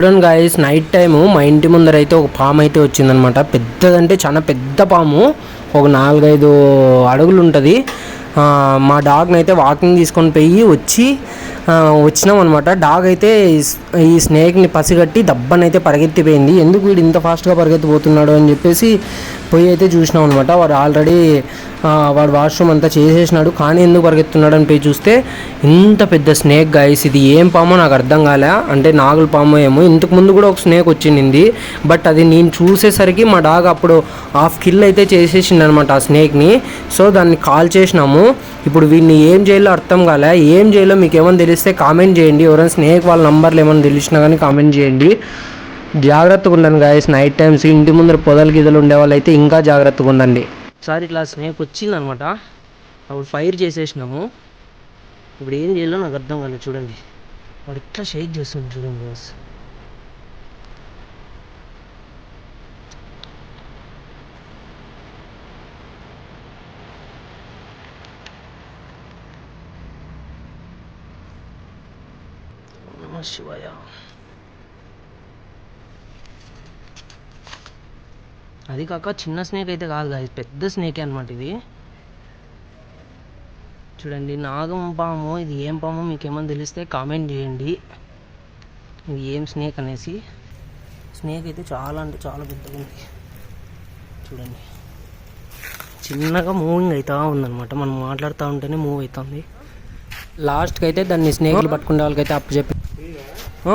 చూడండి guys, night time మా ఇంటి ముందర అయితే ఒక పాము అయితే వచ్చిందనమాట. పెద్దదంటే చాలా పెద్ద పాము, ఒక 4-5 అడుగులు ఉంటుంది. మా డాగ్ని అయితే వాకింగ్ తీసుకొని పోయి వచ్చినాం అనమాట. డాగ్ అయితే ఈ స్నేక్ని పసిగట్టి దబ్బనైతే పరిగెత్తిపోయింది. ఎందుకు వీడు ఇంత ఫాస్ట్గా పరిగెత్తిపోతున్నాడు అని చెప్పేసి పోయి అయితే చూసినాం అనమాట. వాడు ఆల్రెడీ వాడు వాష్రూమ్ అంతా చేసేసినాడు, కానీ ఎందుకు పరిగెత్తున్నాడు అని పోయి చూస్తే ఇంత పెద్ద స్నేక్ గాయస్. ఇది ఏం పామో నాకు అర్థం కాలే, అంటే నాగుల పాము ఏమో. ఇంతకు ముందు కూడా ఒక స్నేక్ వచ్చింది, బట్ అది నేను చూసేసరికి మా డాగ్ అప్పుడు హాఫ్ కిల్ అయితే చేసేసింది అనమాట ఆ స్నేక్ని. సో దాన్ని కాల్ చేసినాము. ఇప్పుడు వీడిని ఏం చేయాలో అర్థం కాలే. ఏం చేయాలో మీకు ఏమైనా తెలిస్తే కామెంట్ చేయండి. ఎవరైనా స్నేక్ వాళ్ళ నంబర్లు ఏమైనా తెలిసినా కానీ కామెంట్ చేయండి. జాగ్రత్తగా ఉండండి గాయస్. నైట్ టైమ్స్ ఇంటి ముందర పొదలు గిదలు ఉండే వాళ్ళు అయితే ఇంకా జాగ్రత్తగా ఉండండి. ఒకసారి ఇట్లా స్నేక్ వచ్చిందనమాట, అప్పుడు ఫైర్ చేసేసినాము. ఇప్పుడు ఏం చేయాలో నాకు అర్థం కాలేదు. చూడండి వాడు ఇట్లా షేక్ చేస్తుంది, చూడండి గాయస్. శివయ్య, అది కాక చిన్న స్నేక్ అయితే కాదు గాయస్, పెద్ద స్నేకే అనమాట ఇది. చూడండి, నాగం పాము. ఇది ఏం పాము మీకు ఏమైనా తెలిస్తే కామెంట్ చేయండి, ఇది ఏం స్నేక్ అనేసి. స్నేక్ అయితే చాలా అంటే చాలా పెద్దగా ఉంది. చూడండి, చిన్నగా మూవింగ్ అవుతూ ఉందన్నమాట. మనం మాట్లాడుతూ ఉంటేనే మూవ్ అవుతుంది. లాస్ట్కి అయితే దాన్ని స్నేక్లు పట్టుకునే వాళ్ళకైతే అప్పు చెప్పి